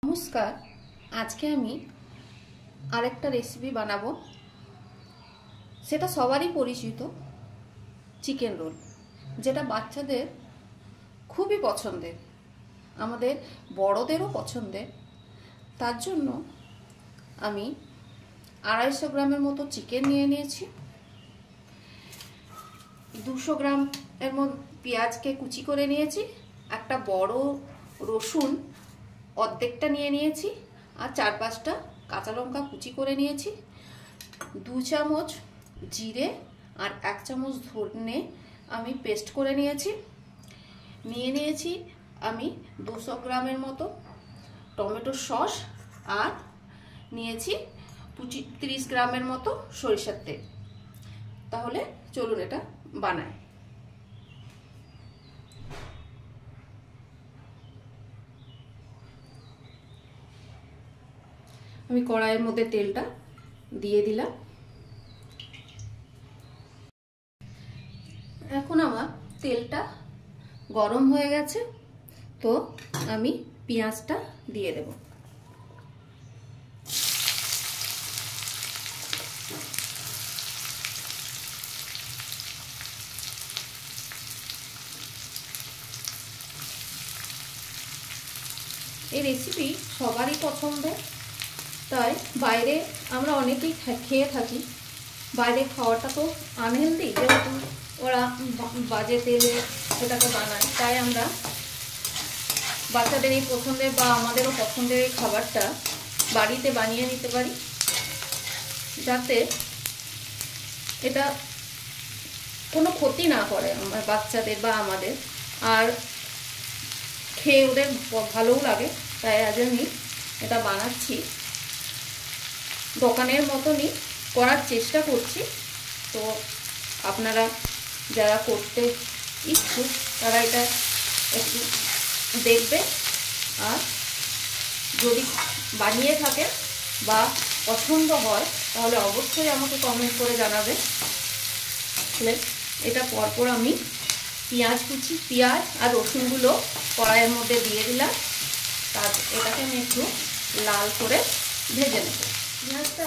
নমস্কার, আজকে আমি আরেকটা রেসিপি বানাবো। সেটা সবারই পরিচিত চিকেন রোল, যেটা বাচ্চাদের খুবই পছন্দের, আমাদের বড়দেরও পছন্দের। তার জন্য আমি 250 গ্রামের মতো চিকেন নিয়ে নিয়েছি। 200 গ্রাম এর মতো পেঁয়াজকে কুচি করে নিয়েছি। একটা বড় রসুন অর্ধেকটা নিয়ে নিয়েছি, আর 4-5টা কাঁচা লঙ্কা কুচি করে নিয়েছি। 2 চামচ জিরে আর 1 চামচ ধনে আমি পেস্ট করে নিয়েছি। নিয়েছি আমি 200 গ্রামের মতো টমেটো সস, আর নিয়েছি 30 গ্রামের মতো সরিষার তেল। তাহলে চলুন এটা বানাই। আমি কড়াইয়ের মধ্যে তেলটা দিয়ে দিলাম। এখন আমার তেলটা গরম হয়ে গেছে, তো আমি পেঁয়াজটা দিয়ে দেব। এই রেসিপি সবারই পছন্দের, তাই বাইরে আমরা অনেকেই খেয়ে থাকি। বাইরে খাওয়াটা তো আনহেলদি, যেহেতু ওরা বাজে তেলে সেটাকে বানায়, তাই আমরা বাচ্চাদের এই পছন্দের বা আমাদেরও পছন্দের এই খাবারটা বাড়িতে বানিয়ে নিতে পারি, যাতে এটা কোনো ক্ষতি না করে আমার বাচ্চাদের বা আমাদের, আর খেয়ে ওদের ভালোও লাগে। তাই আজ আমি এটা বানাচ্ছি, দোকানের মতনই করার চেষ্টা করছি। তো আপনারা যারা করতে ইচ্ছুক তারা এটা একটু দেখবে, আর যদি বানিয়ে থাকেন বা পছন্দ হয় তাহলে অবশ্যই আমাকে কমেন্ট করে জানাবে। তাহলে এটা পরপর আমি পেঁয়াজ আর রসুনগুলো কড়াইয়ের মধ্যে দিয়ে দিলাম। এটাকে আমি একটু লাল করে ভেজে নেব। পেঁয়াজটা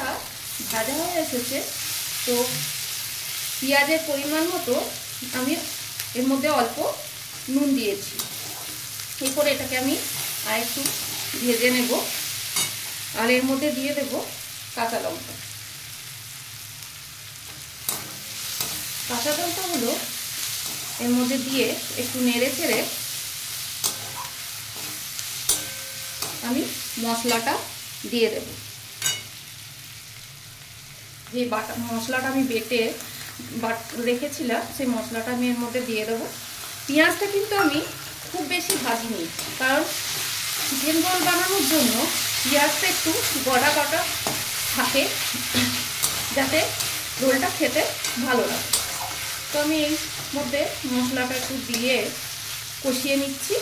ভাজা হয়ে এসেছে, তো পেঁয়াজের পরিমাণ মতো আমি এর মধ্যে অল্প নুন দিয়েছি। এরপর এটাকে আমি আর একটু ভেজে নেব, আর এর মধ্যে দিয়ে দেব কাঁচা লঙ্কা। কাঁচা লঙ্কাগুলো এর মধ্যে দিয়ে একটু নেড়ে চেড়ে আমি মশলাটা দিয়ে দেব। যে মশলাটা আমি বেটে রেখেছিলাম, সেই মশলাটা আমি এর মধ্যে দিয়ে দেবো। পেঁয়াজটা কিন্তু আমি খুব বেশি ভাজিনি, কারণ চিকেন রোল বানানোর জন্য পেঁয়াজটা একটু গড়া কাটা থাকে, যাতে রোলটা খেতে ভালো লাগে। তো আমি এই মধ্যে মশলাটা একটু দিয়ে কষিয়ে নিচ্ছি।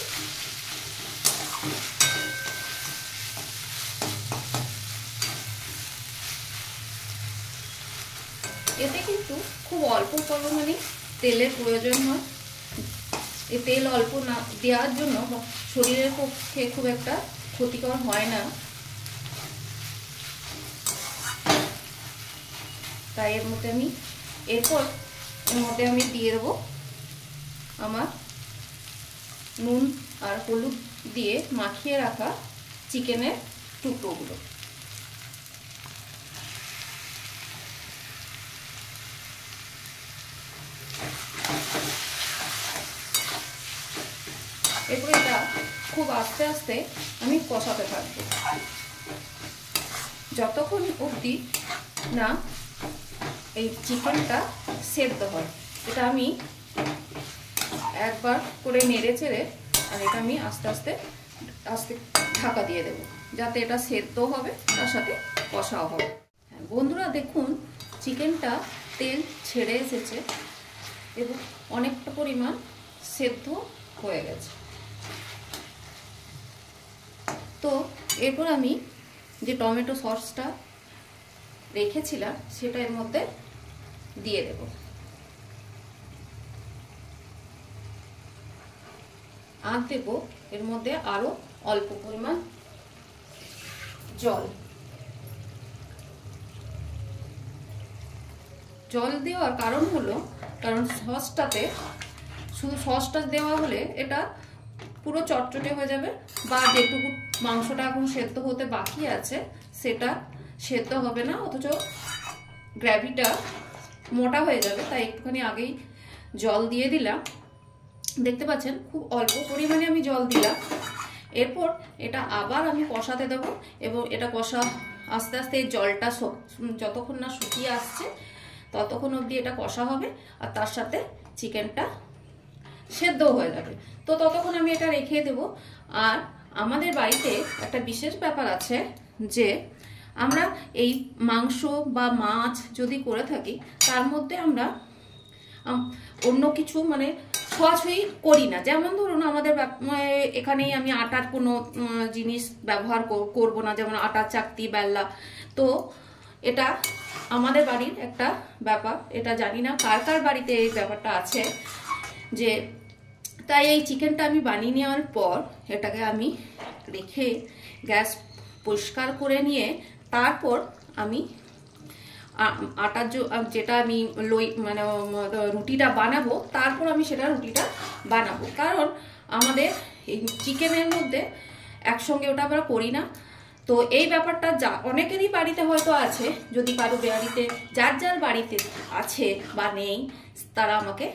এতে কিন্তু খুব অল্প পরিমাণে তেলের প্রয়োজন হয়। এই তেল অল্প না দেওয়ার জন্য শরীরের পক্ষে খুব একটা ক্ষতিকর হয় না। তাই এর মধ্যে আমি দিয়ে দেবো আমার নুন আর হলুদ দিয়ে মাখিয়ে রাখা চিকেনের টুকরোগুলো। এরপরে এটা খুব আস্তে আস্তে আমি কষাতে থাকবো, যতক্ষণ অবধি না এই চিকেনটা সেদ্ধ হয়। এটা আমি একবার করে নেড়ে চেড়ে, আর এটা আমি আস্তে আস্তে ঢাকা দিয়ে দেবো, যাতে এটা সেদ্ধ হবে, তার সাথে কষাও হবে। বন্ধুরা দেখুন, চিকেনটা তেল ছেড়ে এসেছে এবং অনেকটা পরিমাণ সেদ্ধ হয়ে গেছে। তো এরপর আমি যে টমেটো সসটা রেখেছিলাম সেটা এর মধ্যে দিয়ে দেব। আর দেব এর মধ্যে আরো অল্প পরিমাণ জল দেওয়ার কারণ হলো, কারণ সসটাতে শুধু সসটা দেওয়া হলে এটা পুরো চটচটে হয়ে যাবে, বা যেটুকু মাংসটা এখন সেদ্ধ হতে বাকি আছে সেটা সেদ্ধ হবে না, অথচ গ্রেভিটা মোটা হয়ে যাবে। তাই একটুখানি আগেই জল দিয়ে দিলাম। দেখতে পাচ্ছেন খুব অল্প পরিমাণে আমি জল দিলাম। এরপর এটা আবার আমি কষাতে দেবো, এবং এটা কষা আস্তে আস্তে জলটা যতক্ষণ না শুকিয়ে আসছে ততক্ষণ অবধি এটা কষা হবে, আর তার সাথে চিকেনটা সেদ্ধ হয়ে যাবে। তো ততক্ষণ আমি এটা রেখে দেব। আর আমাদের বাড়িতে একটা বিশেষ ব্যাপার আছে যে আমরা এই মাংস বা মাছ যদি করে থাকি তার মধ্যে আমরা অন্য কিছু মানে ছোঁয়াছুঁয়ি করি না। যেমন ধরুন আমাদের এখানেই আমি আটার কোনো জিনিস ব্যবহার করব না, যেমন আটার চাকতি, বেল্লা। তো এটা আমাদের বাড়ির একটা ব্যাপার, এটা জানি না কার কার বাড়িতে এই ব্যাপারটা আছে। যে তাই এই চিকেনটা আমি বানিয়ে নেওয়ার পর এটাকে আমি রেখে গ্যাস পরিষ্কার করে নিয়ে তারপর আমি আটার যেটা আমি মানে রুটিটা বানাবো, তারপর আমি সেটা রুটিটা বানাবো। কারণ আমাদের এই চিকেনের মধ্যে একসঙ্গে ওটা আমরা করি না। তো এই ব্যাপারটা অনেকেরই বাড়িতে হয়তো আছে, যদি কারো বাড়িতে যার যার বাড়িতে আছে বা নেই তারা আমাকে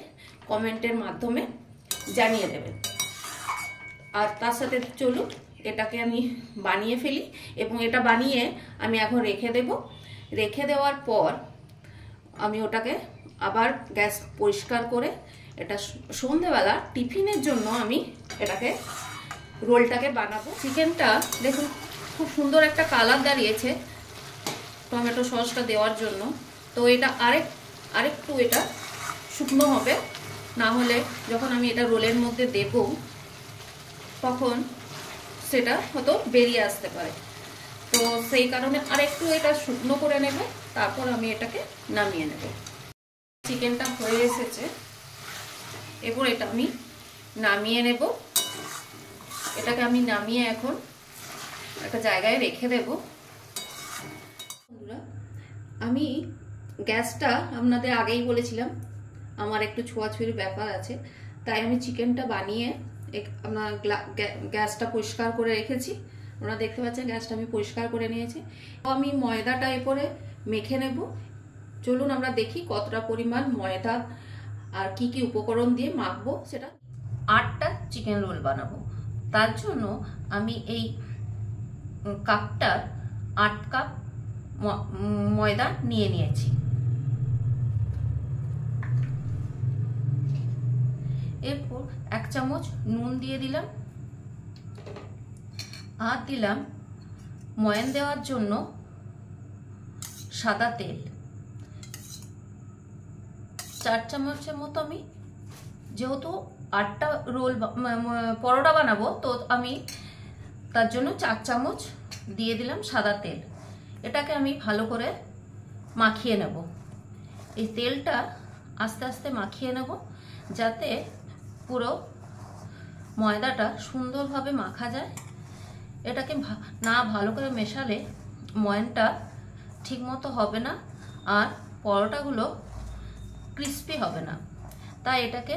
কমেন্টের মাধ্যমে জানিয়ে দেবেন। আর তার সাথে চলুন এটাকে আমি বানিয়ে ফেলি, এবং এটা বানিয়ে আমি এখন রেখে দেব। রেখে দেওয়ার পর আমি ওটাকে আবার গ্যাস পরিষ্কার করে এটা সন্ধেবেলা টিফিনের জন্য আমি এটাকে রোলটাকে বানাবো। চিকেনটা দেখুন খুব সুন্দর একটা কালার দাঁড়িয়েছে টমেটো সসটা দেওয়ার জন্য। তো এটা আরেকটু এটা শুকনো হবে, না হলে যখন আমি এটা রোলের মধ্যে দেব তখন সেটা হয়তো বেরিয়ে আসতে পারে। তো সেই কারণে আরেকটু এটা শুকনো করে নেব, তারপর আমি এটাকে নামিয়ে নেব। চিকেনটা হয়ে এসেছে, এরপর এটা আমি নামিয়ে নেব। এটাকে আমি নামিয়ে এখন একটা জায়গায় রেখে দেব। বন্ধুরা, আমি গ্যাসটা আপনাদের আগেই বলেছিলাম আমার একটু ছোঁয়াছুঁয়ির ব্যাপার আছে, তাই আমি চিকেনটা বানিয়ে আপনার গ্যাসটা পরিষ্কার করে রেখেছি। আপনারা দেখতে পাচ্ছেন গ্যাসটা আমি পরিষ্কার করে নিয়েছি। তো আমি ময়দাটা এরপরে মেখে নেব। চলুন আমরা দেখি কতটা পরিমাণ ময়দা আর কি কি উপকরণ দিয়ে মাখবো। সেটা 8টা চিকেন রোল বানাবো, তার জন্য আমি এই কাপটার 8 কাপ ময়দা নিয়ে নিয়েছি। এরপর 1 চামচ নুন দিয়ে দিলাম, আর দিলাম ময়ান দেওয়ার জন্য সাদা তেল। 4 চামচের মতো আমি, যেহেতু 8টা রোল পরোটা বানাবো, তো আমি তার জন্য 4 চামচ দিয়ে দিলাম সাদা তেল। এটাকে আমি ভালো করে মাখিয়ে নেব। এই তেলটা আস্তে আস্তে মাখিয়ে নেব, যাতে পুরো ময়দাটা সুন্দরভাবে মাখা যায়। এটাকে না ভালো করে মেশালে ময়ানটা ঠিক মতো হবে না, আর পরোটাগুলো ক্রিস্পি হবে না। তাই এটাকে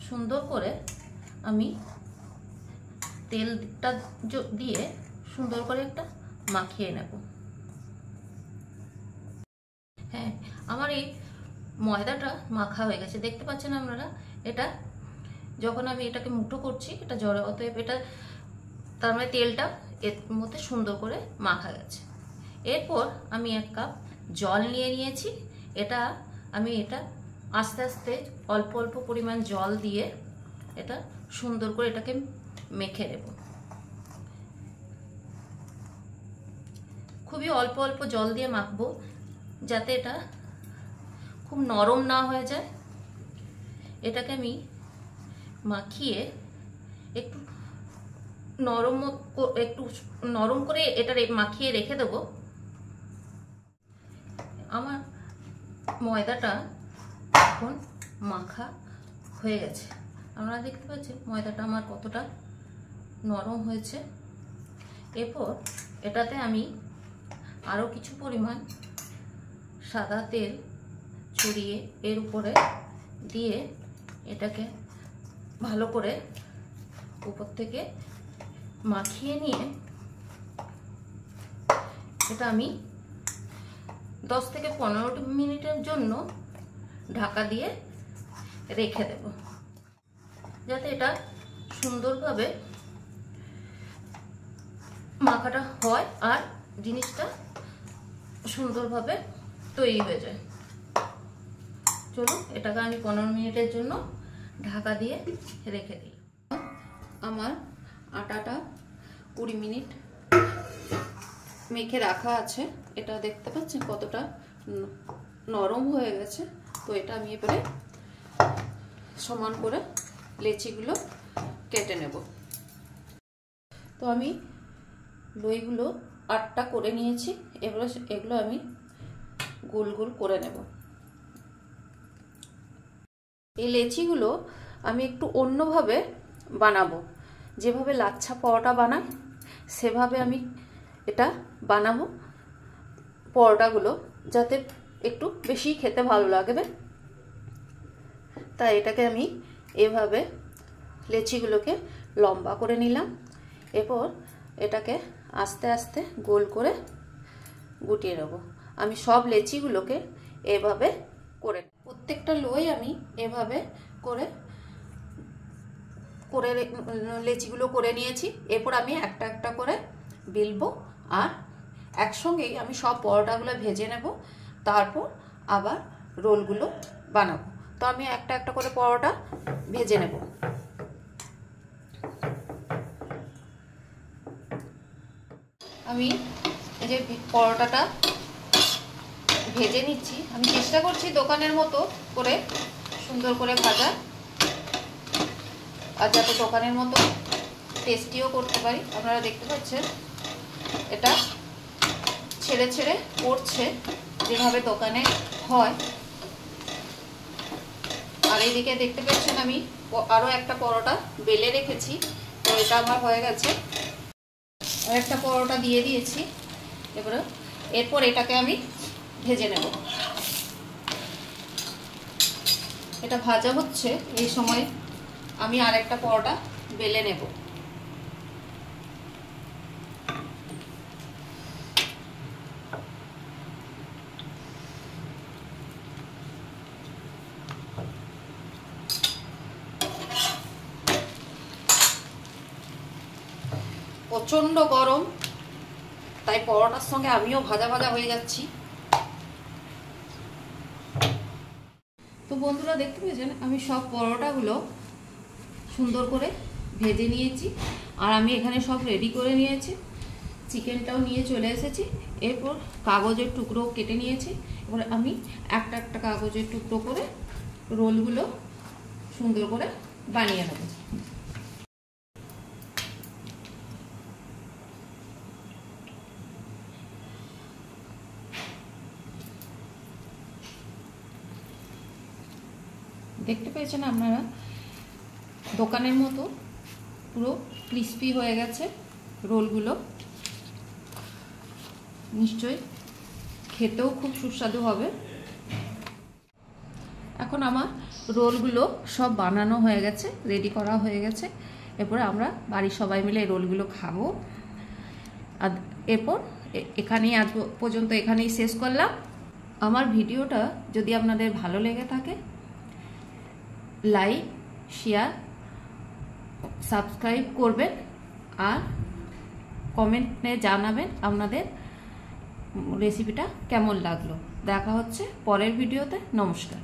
সুন্দর করে আমি তেলটা দিয়ে সুন্দর করে একটা মাখিয়ে নেব। হ্যাঁ, আমার এই ময়দাটা মাখা হয়ে গেছে, দেখতে পাচ্ছেন আপনারা। এটা যখন আমি এটাকে মুঠো করছি এটা জড়ো, অতএব এটা তার মানে তেলটা এর মধ্যে সুন্দর করে মাখা গেছে। এরপর আমি 1 কাপ জল নিয়ে নিয়েছি। এটা আস্তে আস্তে অল্প অল্প পরিমাণ জল দিয়ে এটা সুন্দর করে এটাকে মেখে নেব। খুবই অল্প অল্প জল দিয়ে মাখবো, যাতে এটা খুব নরম না হয়ে যায়। এটাকে আমি মাখিয়ে একটু নরম করে এটা মাখিয়ে রেখে দেব। আমার ময়দাটা এখন মাখা হয়ে গেছে। আপনারা দেখতে পাচ্ছেন ময়দাটা আমার কতটা নরম হয়েছে। এরপর এটাতে আমি আরও কিছু পরিমাণ সাদা তেল ছড়িয়ে এর উপরে দিয়ে এটাকে ভালো করে উপর থেকে মাখিয়ে নিয়ে এটা আমি 10 থেকে 15 মিনিটের জন্য ঢাকা দিয়ে রেখে দেব, যাতে এটা সুন্দরভাবে মাখাটা হয় আর জিনিসটা সুন্দরভাবে তৈরি হয়ে যায়। চলুন এটাকে আমি 15 মিনিটের জন্য ঢাকা দিয়ে রেখে দিই। আমার আটাটা 20 মিনিট মেখে রাখা আছে। এটা দেখতে পাচ্ছেন কতটা নরম হয়ে গেছে। তো এটা আমি এবারে সমান করে লেচিগুলো কেটে নেব। তো আমি লইগুলো 8টা করে নিয়েছি। এগুলো আমি গোল গোল করে নেব। এই লেচিগুলো আমি একটু অন্যভাবে বানাবো, যেভাবে লাচ্ছা পরোটা বানাই সেভাবে আমি এটা বানাবো পরোটাগুলো, যাতে একটু বেশি খেতে ভালো লাগবে। তাই এটাকে আমি এভাবে লেচিগুলোকে লম্বা করে নিলাম। এরপর এটাকে আস্তে আস্তে গোল করে গুটিয়ে নেব। আমি সব লেচিগুলোকে এভাবে করে, প্রত্যেকটা লই আমি এভাবে করে করে লেচিগুলো করে নিয়েছি। এরপর আমি একটা একটা করে বেলবো আর একসঙ্গেই আমি সব পরোটাগুলো ভেজে নেব, তারপর আবার রোলগুলো বানাবো। তো আমি একটা একটা করে পরোটা ভেজে নেব। আমি এই যে পরোটাটা ভেজে নিচ্ছি। আমি চেষ্টা করছি দোকানের মতো করে সুন্দর করে ভাজা, আর যাতে দোকানের মতো টেস্টিও করতে পারি। আপনারা দেখতে পাচ্ছেন এটা ছেড়ে ছেড়ে পড়ছে যেভাবে দোকানে হয়। আর এইদিকে দেখতে পাচ্ছেন আমি আরও একটা পরোটা বেলে রেখেছি। তো এটা আমার হয়ে গেছে। আর একটা পরোটা দিয়ে দিয়েছি। এরপর এটাকে আমি ভেজে নেব। এটা ভাজা হচ্ছে, এই সময় আমি আর একটা পরোটা বেলে নেব। প্রচন্ড গরম, তাই পরোটার সঙ্গে আমিও ভাজা ভাজা হয়ে যাচ্ছি। তো বন্ধুরা দেখতে পেয়েছেন আমি সব পরোটাগুলো সুন্দর করে ভেজে নিয়েছি। আর আমি এখানে সব রেডি করে নিয়েছি। চিকেনটাও নিয়ে চলে এসেছি। এরপর কাগজের টুকরো কেটে নিয়েছি। এবার আমি একটা একটা কাগজের টুকরো করে রোলগুলো সুন্দর করে বানিয়ে নেব। দেখতে পেয়েছেন আপনারা দোকানের মতো পুরো ক্রিস্পি হয়ে গেছে রোলগুলো। নিশ্চয়ই খেতেও খুব সুস্বাদু হবে। এখন আমার রোলগুলো সব বানানো হয়ে গেছে, রেডি করা হয়ে গেছে। এরপরে আমরা বাড়ির সবাই মিলে এই রোলগুলো খাবো। আর এরপর এখানেই আজ পর্যন্ত এখানেই শেষ করলাম। আমার ভিডিওটা যদি আপনাদের ভালো লেগে থাকে লাইক, শেয়ার, সাবস্ক্রাইব করবেন আর কমেন্টে জানাবেন আপনাদের রেসিপিটা কেমন লাগলো। দেখা হচ্ছে পরের ভিডিওতে। নমস্কার।